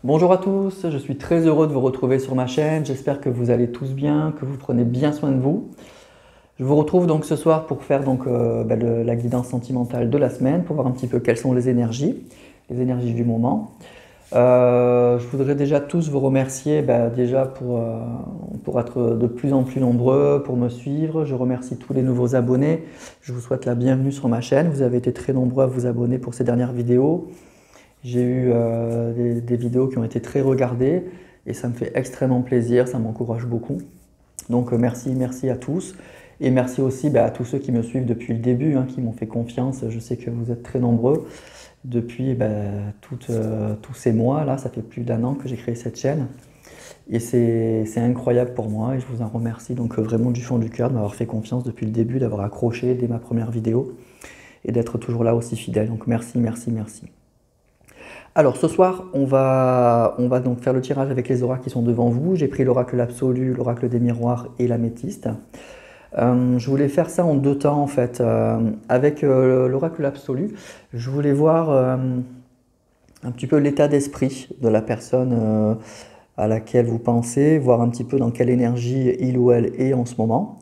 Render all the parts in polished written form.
Bonjour à tous, je suis très heureux de vous retrouver sur ma chaîne. J'espère que vous allez tous bien, que vous prenez bien soin de vous. Je vous retrouve donc ce soir pour faire la guidance sentimentale de la semaine, pour voir un petit peu quelles sont les énergies du moment. Je voudrais déjà tous vous remercier déjà pour être de plus en plus nombreux, pour me suivre. Je remercie tous les nouveaux abonnés. Je vous souhaite la bienvenue sur ma chaîne. Vous avez été très nombreux à vous abonner pour ces dernières vidéos. J'ai eu des vidéos qui ont été très regardées et ça me fait extrêmement plaisir, ça m'encourage beaucoup. Donc merci à tous et merci aussi à tous ceux qui me suivent depuis le début, qui m'ont fait confiance. Je sais que vous êtes très nombreux depuis tous ces mois là, ça fait plus d'1 an que j'ai créé cette chaîne et c'est incroyable pour moi et je vous en remercie donc vraiment du fond du cœur de m'avoir fait confiance depuis le début, d'avoir accroché dès ma première vidéo et d'être toujours là aussi fidèle. Donc merci. Alors ce soir, on va donc faire le tirage avec les oracles qui sont devant vous. J'ai pris l'oracle absolu, l'oracle des miroirs et l'améthyste. Je voulais faire ça en 2 temps en fait. Avec l'oracle absolu, je voulais voir un petit peu l'état d'esprit de la personne à laquelle vous pensez, voir un petit peu dans quelle énergie il ou elle est en ce moment.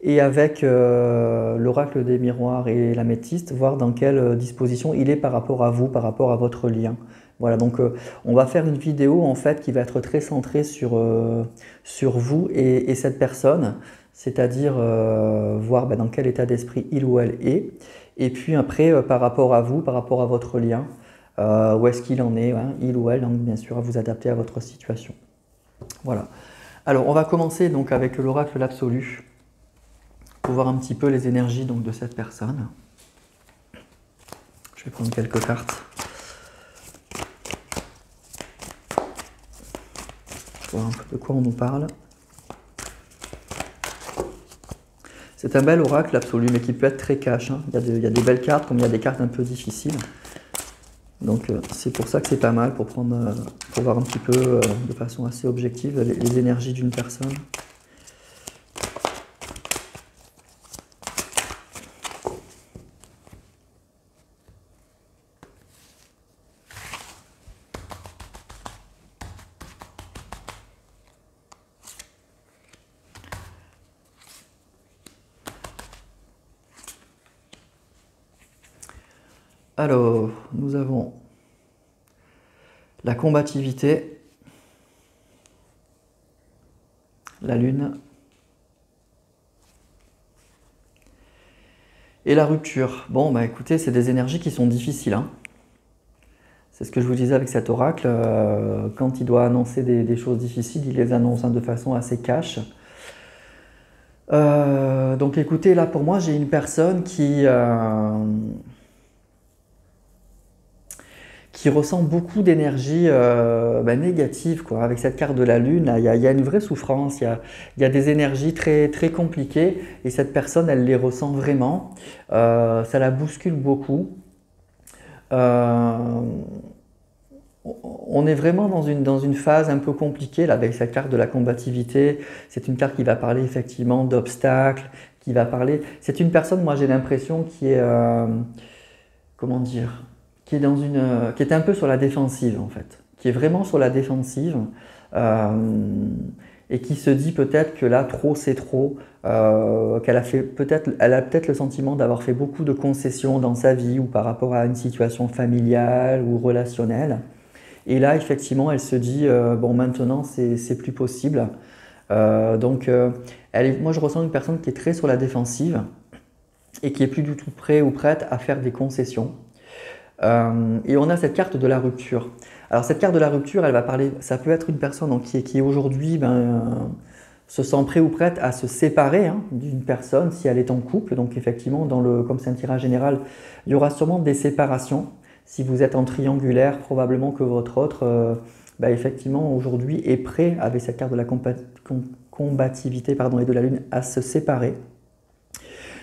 Et avec l'oracle des miroirs et l'améthyste, voir dans quelle disposition il est par rapport à vous, par rapport à votre lien. Voilà, donc on va faire une vidéo en fait qui va être très centrée sur vous et cette personne, c'est-à-dire voir dans quel état d'esprit il ou elle est. Et puis après, par rapport à vous, par rapport à votre lien, où est-ce qu'il en est, il ou elle, donc bien sûr à vous adapter à votre situation. Voilà. Alors on va commencer donc avec l'oracle l'absolu, pour voir un petit peu les énergies donc, de cette personne. Je vais prendre quelques cartes. Voir un peu de quoi on nous parle. C'est un bel oracle absolu, mais qui peut être très cash. Il y a des belles cartes, comme il y a des cartes un peu difficiles. Donc c'est pour ça que c'est pas mal, pour voir un petit peu de façon assez objective les énergies d'une personne. Alors, nous avons la combativité, la lune et la rupture. Bon, écoutez, c'est des énergies qui sont difficiles. C'est ce que je vous disais avec cet oracle. Quand il doit annoncer des choses difficiles, il les annonce de façon assez cash. Donc écoutez, là pour moi, j'ai une personne qui ressent beaucoup d'énergie négative, quoi. Avec cette carte de la lune, là, il y a une vraie souffrance, il y a des énergies très, très compliquées et cette personne, elle les ressent vraiment. Ça la bouscule beaucoup. On est vraiment dans une phase un peu compliquée là, avec cette carte de la combativité. C'est une carte qui va parler effectivement d'obstacles, qui va parler... C'est une personne, moi j'ai l'impression, qui est... comment dire, qui est un peu sur la défensive en fait, qui est vraiment sur la défensive et qui se dit peut-être que là trop c'est trop, elle a peut-être le sentiment d'avoir fait beaucoup de concessions dans sa vie ou par rapport à une situation familiale ou relationnelle. Et là effectivement elle se dit bon maintenant c'est plus possible. Moi je ressens une personne qui est très sur la défensive et qui est plus du tout prêt ou prête à faire des concessions. Et on a cette carte de la rupture. Alors cette carte de la rupture, elle va parler, ça peut être une personne qui aujourd'hui se sent prêt ou prête à se séparer d'une personne si elle est en couple. Donc effectivement, comme c'est un tirage général, il y aura sûrement des séparations. Si vous êtes en triangulaire, probablement que votre autre, effectivement, aujourd'hui est prêt, avec cette carte de la combativité et de la lune, à se séparer.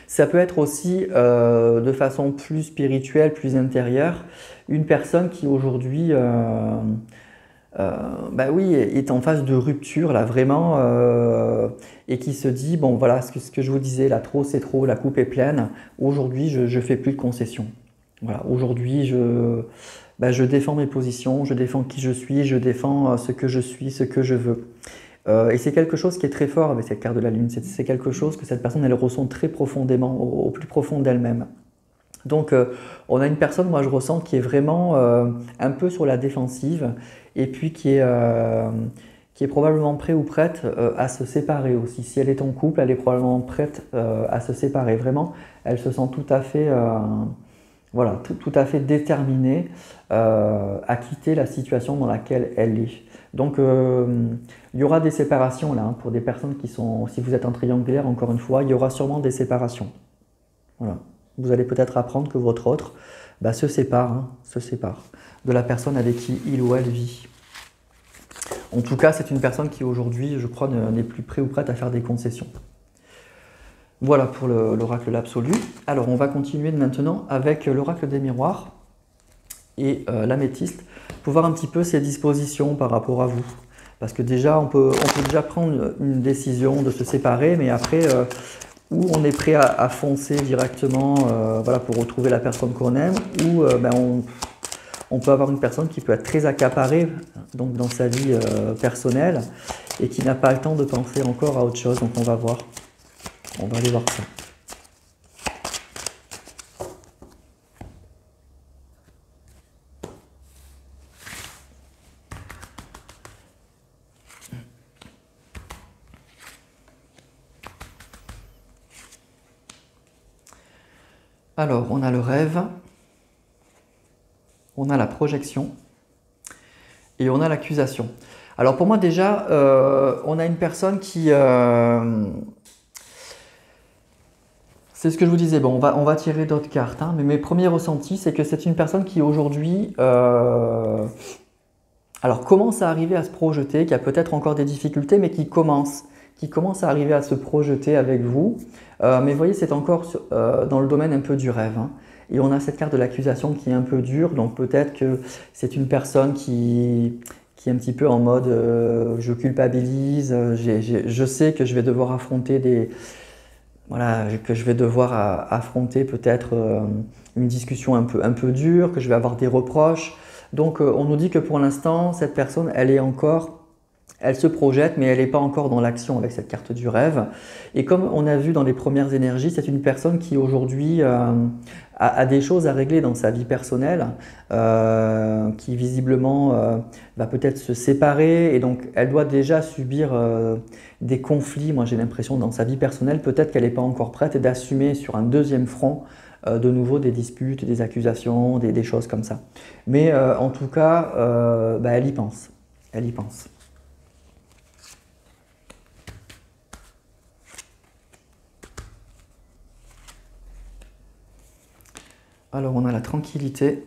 Ça peut être aussi de façon plus spirituelle, plus intérieure, une personne qui aujourd'hui est en phase de rupture, là vraiment, et qui se dit, bon voilà, ce que je vous disais, là trop c'est trop, la coupe est pleine, aujourd'hui je fais plus de concessions. Voilà, aujourd'hui ben, je défends mes positions, je défends qui je suis, je défends ce que je suis, ce que je veux. Et c'est quelque chose qui est très fort avec cette carte de la Lune. C'est quelque chose que cette personne, elle ressent très profondément, au plus profond d'elle-même. Donc, on a une personne, moi je ressens, qui est vraiment un peu sur la défensive et puis qui est probablement prêt ou prête à se séparer aussi. Si elle est en couple, elle est probablement prête à se séparer. Vraiment, elle se sent tout à fait, voilà, tout à fait déterminée à quitter la situation dans laquelle elle est. Donc, il y aura des séparations là, hein, pour des personnes qui sont, si vous êtes en triangulaire, encore une fois, il y aura sûrement des séparations. Voilà. Vous allez peut-être apprendre que votre autre bah, se sépare de la personne avec qui il ou elle vit. En tout cas, c'est une personne qui aujourd'hui, je crois, n'est plus prêt ou prête à faire des concessions. Voilà pour l'oracle de l'absolu. Alors, on va continuer maintenant avec l'oracle des miroirs et l'améthyste pour voir un petit peu ses dispositions par rapport à vous. Parce que déjà, on peut déjà prendre une décision de se séparer, mais après, où on est prêt à foncer directement voilà, pour retrouver la personne qu'on aime, ou on peut avoir une personne qui peut être très accaparée donc, dans sa vie personnelle et qui n'a pas le temps de penser encore à autre chose. Donc on va voir. On va aller voir ça. Alors, on a le rêve, on a la projection et on a l'accusation. Alors pour moi déjà, on a une personne qui... c'est ce que je vous disais, bon, on va tirer d'autres cartes, hein, mais mes premiers ressentis, c'est que c'est une personne qui aujourd'hui alors commence à arriver à se projeter, qui a peut-être encore des difficultés, mais qui commence à arriver à se projeter avec vous. Mais vous voyez, c'est encore dans le domaine un peu du rêve, hein. Et on a cette carte de l'accusation qui est un peu dure, donc peut-être que c'est une personne qui est un petit peu en mode je culpabilise, je sais que je vais devoir affronter des... Voilà, que je vais devoir affronter peut-être une discussion un peu dure, que je vais avoir des reproches. Donc on nous dit que pour l'instant, cette personne, elle se projette, mais elle n'est pas encore dans l'action avec cette carte du rêve. Et comme on a vu dans les premières énergies, c'est une personne qui aujourd'hui a des choses à régler dans sa vie personnelle, qui visiblement va peut-être se séparer, et donc elle doit déjà subir des conflits, moi j'ai l'impression, dans sa vie personnelle. Peut-être qu'elle n'est pas encore prête d'assumer sur un deuxième front de nouveau des disputes, des accusations, des choses comme ça. Mais en tout cas, elle y pense. Elle y pense. Alors on a la tranquillité,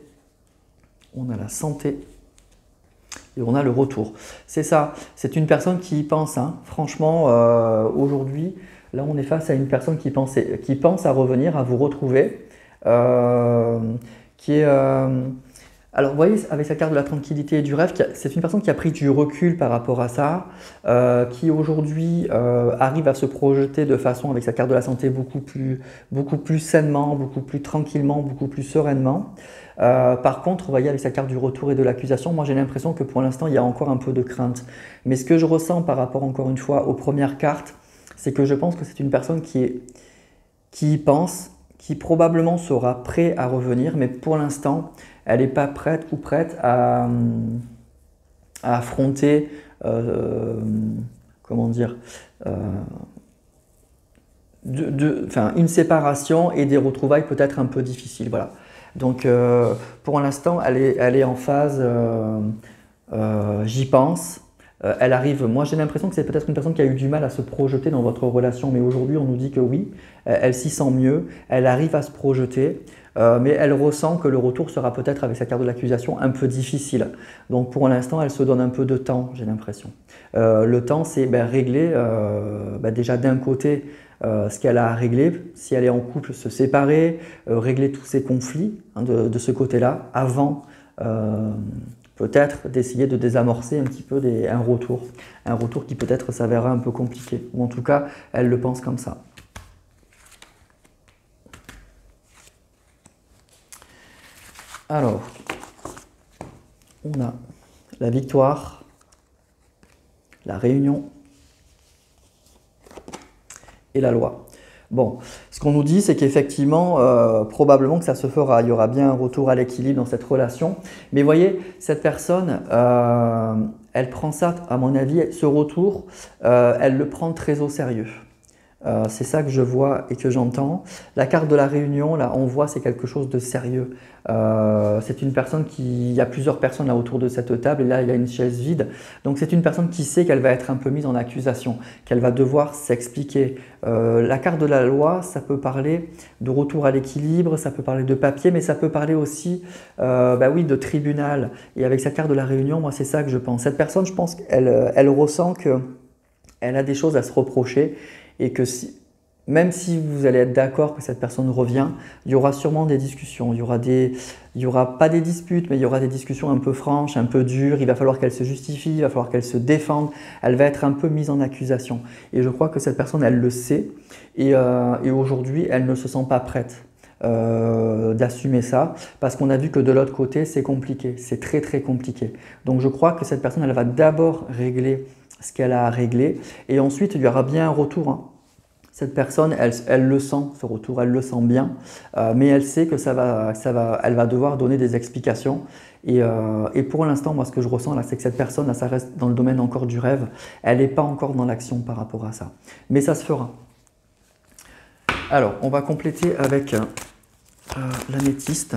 on a la santé et on a le retour. C'est ça, c'est une personne qui y pense, hein. Franchement, aujourd'hui, là on est face à une personne qui pense à revenir, à vous retrouver, qui est... alors vous voyez, avec sa carte de la tranquillité et du rêve, c'est une personne qui a pris du recul par rapport à ça, qui aujourd'hui arrive à se projeter de façon, avec sa carte de la santé, beaucoup plus sainement, beaucoup plus tranquillement, beaucoup plus sereinement. Par contre, vous voyez, avec sa carte du retour et de l'accusation, moi j'ai l'impression que pour l'instant, il y a encore un peu de crainte. Mais ce que je ressens par rapport, encore une fois, aux premières cartes, c'est que je pense que c'est une personne qui y pense, qui probablement sera prêt à revenir, mais pour l'instant, elle n'est pas prête ou prête à affronter, comment dire, une séparation et des retrouvailles peut-être un peu difficiles. Voilà. Donc pour l'instant, elle est en phase, j'y pense. Elle arrive, moi j'ai l'impression que c'est peut-être une personne qui a eu du mal à se projeter dans votre relation, mais aujourd'hui on nous dit que oui, elle s'y sent mieux, elle arrive à se projeter, mais elle ressent que le retour sera peut-être, avec sa carte de l'accusation, un peu difficile. Donc pour l'instant, elle se donne un peu de temps, j'ai l'impression. Le temps, c'est régler déjà d'un côté ce qu'elle a à régler, si elle est en couple, se séparer, régler tous ces conflits, hein, de ce côté-là, avant peut-être d'essayer de désamorcer un petit peu un retour qui peut-être s'avérera un peu compliqué, ou en tout cas, elle le pense comme ça. Alors, On a la victoire, la réunion et la loi. Bon, ce qu'on nous dit, c'est qu'effectivement, probablement que ça se fera. Il y aura bien un retour à l'équilibre dans cette relation. Mais voyez, cette personne, elle prend ça, à mon avis, ce retour, elle le prend très au sérieux. C'est ça que je vois et que j'entends. La carte de la réunion, là, on voit c'est quelque chose de sérieux. C'est une personne il y a plusieurs personnes là autour de cette table et là il y a une chaise vide. Donc c'est une personne qui sait qu'elle va être un peu mise en accusation, qu'elle va devoir s'expliquer. La carte de la loi, ça peut parler de retour à l'équilibre, ça peut parler de papier, mais ça peut parler aussi oui, de tribunal. Et avec cette carte de la réunion, moi c'est ça que je pense. Cette personne, je pense qu'elle ressent qu'elle a des choses à se reprocher. Et que même si vous allez être d'accord que cette personne revient, il y aura sûrement des discussions. Il y aura pas des disputes, mais il y aura des discussions un peu franches, un peu dures. Il va falloir qu'elle se justifie, il va falloir qu'elle se défende. Elle va être un peu mise en accusation. Et je crois que cette personne, elle le sait. Et aujourd'hui, elle ne se sent pas prête d'assumer ça, parce qu'on a vu que de l'autre côté, c'est compliqué. C'est très, très compliqué. Donc je crois que cette personne, elle va d'abord régler ce qu'elle a à régler. Et ensuite, il y aura bien un retour. Hein. Cette personne, elle le sent, ce retour, elle le sent bien, mais elle sait que elle va devoir donner des explications. Et pour l'instant, moi, ce que je ressens là, c'est que cette personne, là, ça reste dans le domaine encore du rêve. Elle n'est pas encore dans l'action par rapport à ça. Mais ça se fera. Alors, on va compléter avec l'améthyste.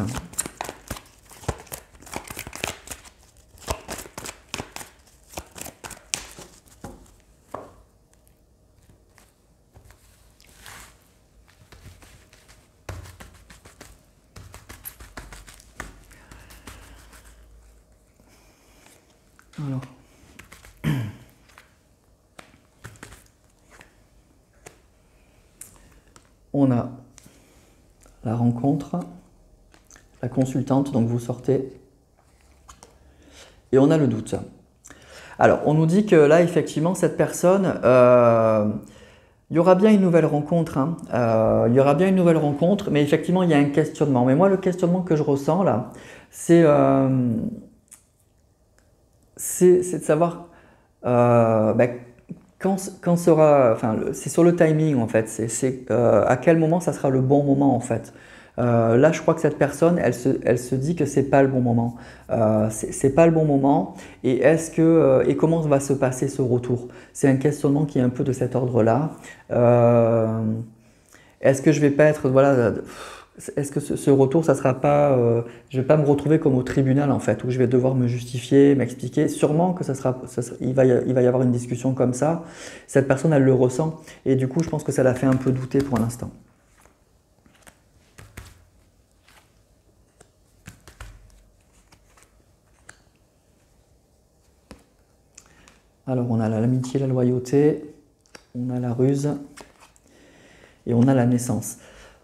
Alors, on a la rencontre, la consultante, donc vous sortez, et on a le doute. Alors, on nous dit que là, effectivement, cette personne, il y aura bien une nouvelle rencontre, hein. Il y aura bien une nouvelle rencontre, mais effectivement, il y a un questionnement. Mais moi, le questionnement que je ressens là, c'est de savoir quand sera, enfin, c'est sur le timing en fait, c'est à quel moment ça sera le bon moment en fait. Là, je crois que cette personne, elle se dit que c'est pas le bon moment. C'est pas le bon moment. Et et comment va se passer ce retour? C'est un questionnement qui est un peu de cet ordre-là. Est-ce que je vais pas être, voilà, est-ce que ce retour, ça sera pas, je vais pas me retrouver comme au tribunal en fait, où je vais devoir me justifier, m'expliquer. Sûrement que il va y avoir une discussion comme ça. Cette personne, elle le ressent, et du coup, je pense que ça la fait un peu douter pour l'instant. Alors, on a l'amitié, la loyauté, on a la ruse et on a la naissance.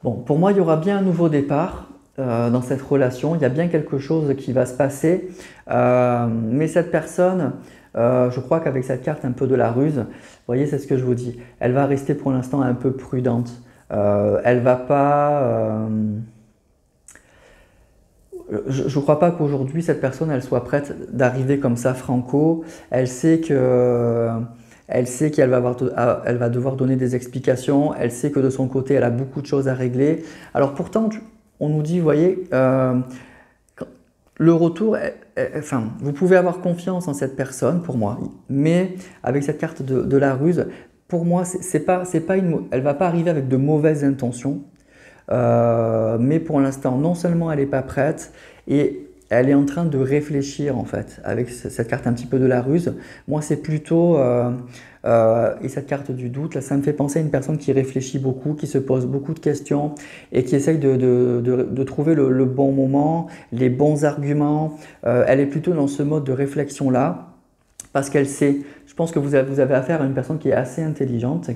Bon, pour moi, il y aura bien un nouveau départ dans cette relation. Il y a bien quelque chose qui va se passer. Mais cette personne, je crois qu'avec cette carte un peu de la ruse, vous voyez, c'est ce que je vous dis. Elle va rester pour l'instant un peu prudente. Elle va pas... je ne crois pas qu'aujourd'hui, cette personne, elle soit prête d'arriver comme ça, franco. Elle sait qu'elle elle va devoir donner des explications. Elle sait que de son côté, elle a beaucoup de choses à régler. Alors pourtant, on nous dit, vous voyez, le retour, enfin, vous pouvez avoir confiance en cette personne, pour moi, mais avec cette carte de la ruse, pour moi, elle ne va pas arriver avec de mauvaises intentions. Mais pour l'instant, non seulement elle n'est pas prête, et elle est en train de réfléchir en fait, avec cette carte un petit peu de la ruse. Moi, c'est plutôt, et cette carte du doute, là, ça me fait penser à une personne qui réfléchit beaucoup, qui se pose beaucoup de questions et qui essaye de trouver le bon moment, les bons arguments. Elle est plutôt dans ce mode de réflexion-là, parce qu'elle sait. Je pense que vous avez affaire à une personne qui est assez intelligente,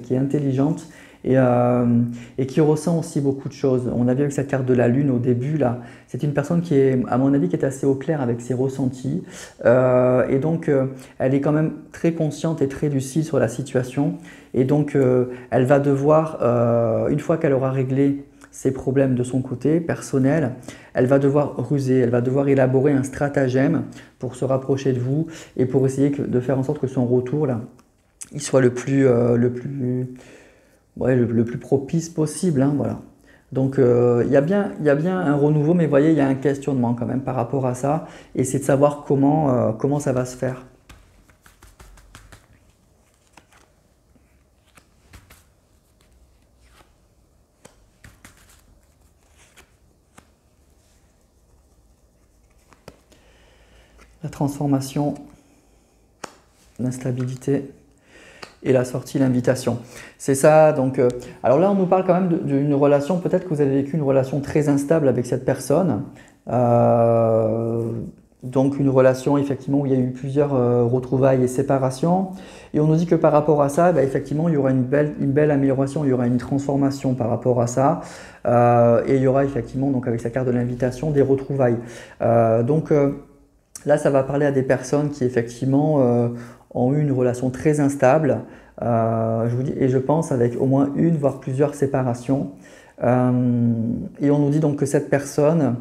et qui ressent aussi beaucoup de choses. On a vu avec cette carte de la lune au début, là, c'est une personne qui est, à mon avis, qui est assez au clair avec ses ressentis. Et donc, elle est quand même très consciente et très lucide sur la situation. Et donc, elle va devoir, une fois qu'elle aura réglé ses problèmes de son côté personnel, elle va devoir ruser, elle va devoir élaborer un stratagème pour se rapprocher de vous et pour essayer de faire en sorte que son retour là, il soit le plus propice possible, hein, voilà. Donc il y a bien un renouveau, mais vous voyez, il y a un questionnement quand même par rapport à ça, et c'est de savoir comment ça va se faire. La transformation, l'instabilité et la sortie, l'invitation. C'est ça, donc, alors là on nous parle quand même d'une relation, peut-être que vous avez vécu une relation très instable avec cette personne, donc une relation effectivement où il y a eu plusieurs retrouvailles et séparations, et on nous dit que par rapport à ça, bah, effectivement il y aura une belle amélioration, il y aura une transformation par rapport à ça, et il y aura effectivement, donc avec sa carte de l'invitation, des retrouvailles. Là ça va parler à des personnes qui effectivement ont eu une relation très instable, je vous dis, et je pense avec au moins une voire plusieurs séparations. Et on nous dit donc que cette personne,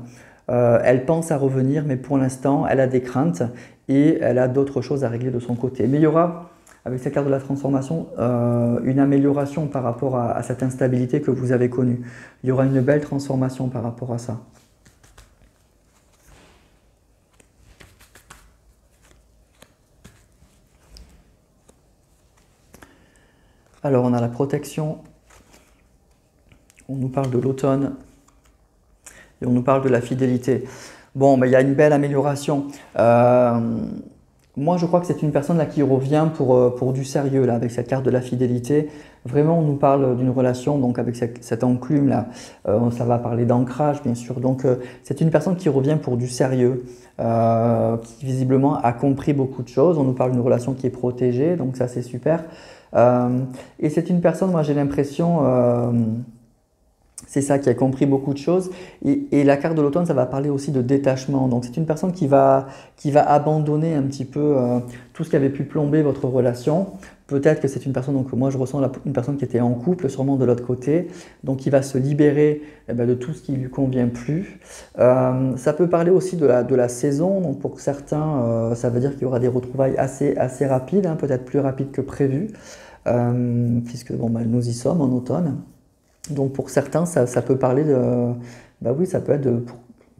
elle pense à revenir, mais pour l'instant, elle a des craintes et elle a d'autres choses à régler de son côté. Mais il y aura, avec cette carte de la transformation, une amélioration par rapport à cette instabilité que vous avez connue. Il y aura une belle transformation par rapport à ça. Alors, on a la protection, on nous parle de l'automne et on nous parle de la fidélité. Bon, il y a une belle amélioration. Moi, je crois que c'est une personne là qui revient pour du sérieux, là, avec cette carte de la fidélité. Vraiment, on nous parle d'une relation, donc avec cette enclume là, ça va parler d'ancrage, bien sûr. Donc, c'est une personne qui revient pour du sérieux, qui visiblement a compris beaucoup de choses. On nous parle d'une relation qui est protégée, donc ça, c'est super. Et c'est une personne, moi j'ai l'impression, c'est ça, qui a compris beaucoup de choses. Et la carte de l'automne, ça va parler aussi de détachement. Donc c'est une personne qui va abandonner un petit peu tout ce qui avait pu plomber votre relation. Peut-être que c'est une personne, donc moi je ressens une personne qui était en couple, sûrement de l'autre côté, donc qui va se libérer de tout ce qui lui convient plus. Ça peut parler aussi de la saison, donc pour certains, ça veut dire qu'il y aura des retrouvailles assez rapides, hein, peut-être plus rapides que prévu, puisque bon, nous y sommes en automne. Donc pour certains, ça peut parler de... oui, ça peut être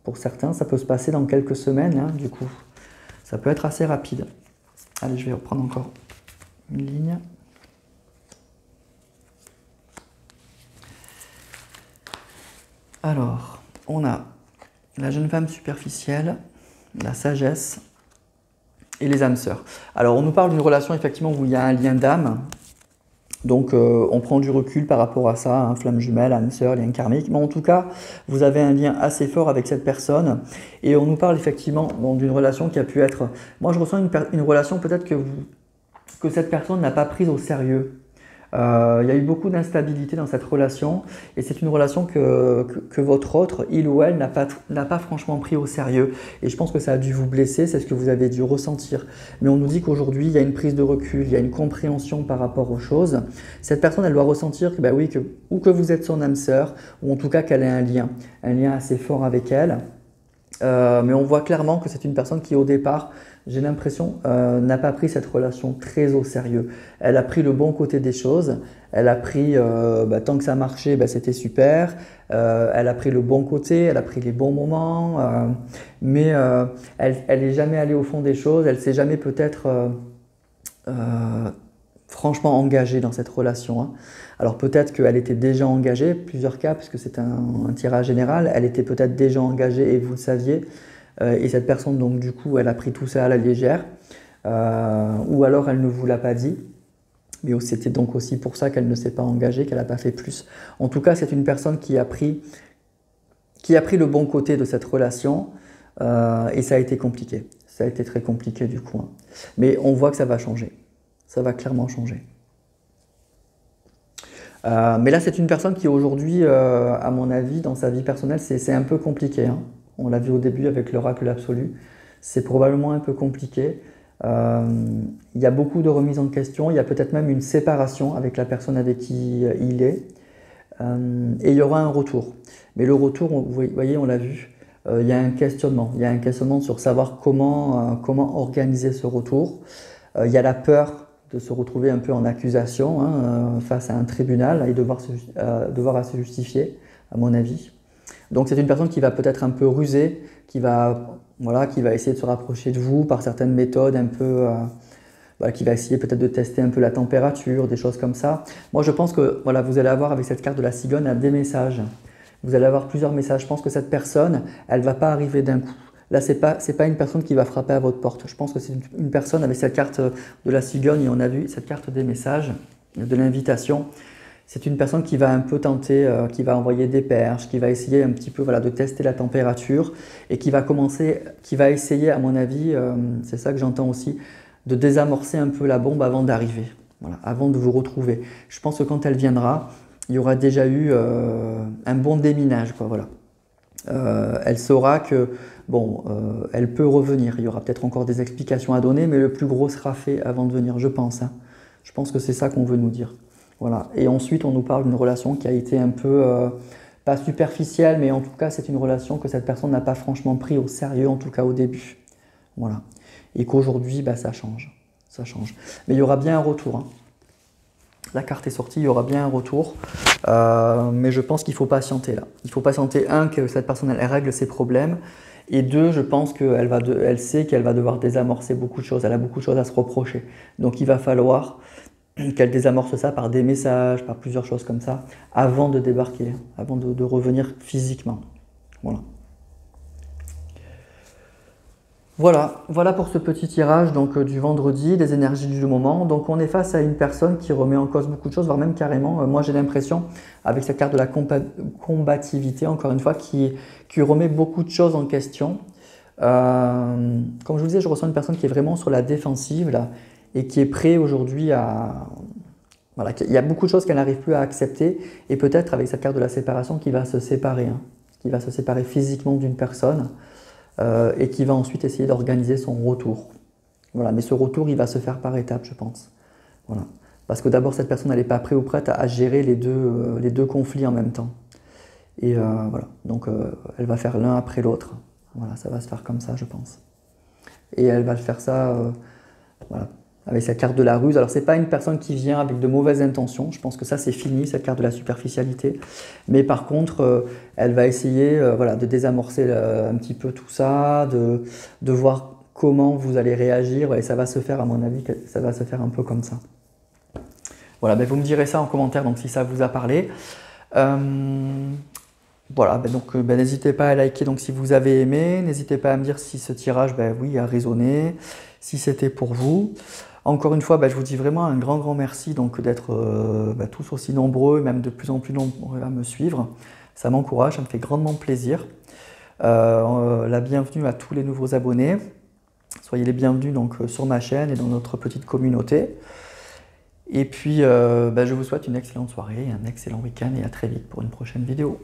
pour certains, ça peut se passer dans quelques semaines, hein, du coup. Ça peut être assez rapide. Allez, je vais reprendre encore une ligne. Alors, on a la jeune femme superficielle, la sagesse et les âmes sœurs. Alors, on nous parle d'une relation effectivement où il y a un lien d'âme. Donc, on prend du recul par rapport à ça, hein, flamme jumelle, âme sœur, lien karmique. Mais en tout cas, vous avez un lien assez fort avec cette personne. Et on nous parle effectivement d'une relation qui a pu être... Moi, je ressens une relation peut-être que cette personne n'a pas prise au sérieux. Il y a eu beaucoup d'instabilité dans cette relation et c'est une relation que votre autre, il ou elle, n'a pas franchement pris au sérieux. Et je pense que ça a dû vous blesser, c'est ce que vous avez dû ressentir. Mais on nous dit qu'aujourd'hui, il y a une prise de recul, il y a une compréhension par rapport aux choses. Cette personne, elle doit ressentir que, oui, ou que vous êtes son âme sœur, ou en tout cas qu'elle a un lien assez fort avec elle. Mais on voit clairement que c'est une personne qui, au départ, j'ai l'impression, n'a pas pris cette relation très au sérieux. Elle a pris le bon côté des choses, elle a pris, tant que ça marchait, c'était super, elle a pris le bon côté, elle a pris les bons moments, mais elle n'est jamais allée au fond des choses, elle ne s'est jamais peut-être franchement engagée dans cette relation, hein. Alors peut-être qu'elle était déjà engagée, plusieurs cas, puisque c'est un tirage général, elle était peut-être déjà engagée et vous le saviez, et cette personne, donc du coup, elle a pris tout ça à la légère, ou alors elle ne vous l'a pas dit, mais c'était donc aussi pour ça qu'elle ne s'est pas engagée, qu'elle n'a pas fait plus. En tout cas, c'est une personne qui a pris le bon côté de cette relation, et ça a été compliqué. Ça a été très compliqué du coup, hein. Mais on voit que ça va changer. Ça va clairement changer. Mais là, c'est une personne qui aujourd'hui, à mon avis, dans sa vie personnelle, c'est un peu compliqué, hein. On l'a vu au début avec l'oracle absolu. C'est probablement un peu compliqué. Il y a beaucoup de remises en question. Il y a peut-être même une séparation avec la personne avec qui il est. Et il y aura un retour. Mais le retour, vous voyez, on l'a vu, il y a un questionnement. Il y a un questionnement sur savoir comment organiser ce retour. Il y a la peur de se retrouver un peu en accusation hein, face à un tribunal et devoir à se justifier, à mon avis. Donc c'est une personne qui va peut-être un peu ruser, voilà, qui va essayer de se rapprocher de vous par certaines méthodes un peu... Voilà, qui va essayer peut-être de tester un peu la température, des choses comme ça. Moi, je pense que voilà, vous allez avoir avec cette carte de la cigogne des messages. Vous allez avoir plusieurs messages. Je pense que cette personne, elle ne va pas arriver d'un coup. Là, ce n'est pas une personne qui va frapper à votre porte. Je pense que c'est une personne avec cette carte de la cigogne, et on a vu cette carte des messages, de l'invitation. C'est une personne qui va un peu tenter, qui va envoyer des perches, qui va essayer un petit peu voilà, de tester la température et qui va essayer, à mon avis, c'est ça que j'entends aussi, de désamorcer un peu la bombe avant d'arriver, voilà, avant de vous retrouver. Je pense que quand elle viendra, il y aura déjà eu un bon déminage, quoi, voilà. Elle saura que, bon, elle peut revenir. Il y aura peut-être encore des explications à donner, mais le plus gros sera fait avant de venir, je pense. Hein. Je pense que c'est ça qu'on veut nous dire. Voilà. Et ensuite, on nous parle d'une relation qui a été un peu, pas superficielle, mais en tout cas, c'est une relation que cette personne n'a pas franchement pris au sérieux, en tout cas au début. Voilà. Et qu'aujourd'hui, bah, ça change. Ça change. Mais il y aura bien un retour. Hein. La carte est sortie, il y aura bien un retour. Mais je pense qu'il faut patienter là. Il faut patienter, un, que cette personne elle règle ses problèmes. Et deux, je pense elle sait qu'elle va devoir désamorcer beaucoup de choses. Elle a beaucoup de choses à se reprocher. Donc il va falloir qu'elle désamorce ça par des messages, par plusieurs choses comme ça, avant de débarquer, avant de revenir physiquement. Voilà. Voilà pour ce petit tirage donc, du vendredi, des énergies du moment. Donc on est face à une personne qui remet en cause beaucoup de choses, voire même carrément, moi j'ai l'impression, avec cette carte de la combativité, encore une fois, qui remet beaucoup de choses en question. Comme je vous disais, je ressens une personne qui est vraiment sur la défensive là, et qui est prêt aujourd'hui à... Voilà, il y a beaucoup de choses qu'elle n'arrive plus à accepter et peut-être avec cette carte de la séparation qui va se séparer, hein, qui va se séparer physiquement d'une personne. Et qui va ensuite essayer d'organiser son retour. Voilà, mais ce retour, il va se faire par étapes, je pense. Voilà. Parce que d'abord, cette personne, elle n'est pas prête ou prête à gérer les deux conflits en même temps. Et voilà, donc elle va faire l'un après l'autre. Voilà, ça va se faire comme ça, je pense. Et elle va faire ça, voilà, avec cette carte de la ruse. Alors, ce n'est pas une personne qui vient avec de mauvaises intentions. Je pense que ça, c'est fini, cette carte de la superficialité. Mais par contre, elle va essayer voilà, de désamorcer un petit peu tout ça, de voir comment vous allez réagir. Et ça va se faire, à mon avis, ça va se faire un peu comme ça. Voilà, ben vous me direz ça en commentaire donc, si ça vous a parlé. Voilà, donc n'hésitez pas à liker donc, si vous avez aimé. N'hésitez pas à me dire si ce tirage oui, a résonné, si c'était pour vous. Encore une fois, je vous dis vraiment un grand merci d'être tous aussi nombreux, même de plus en plus nombreux à me suivre. Ça m'encourage, ça me fait grandement plaisir. La bienvenue à tous les nouveaux abonnés. Soyez les bienvenus donc, sur ma chaîne et dans notre petite communauté. Et puis, je vous souhaite une excellente soirée, un excellent week-end et à très vite pour une prochaine vidéo.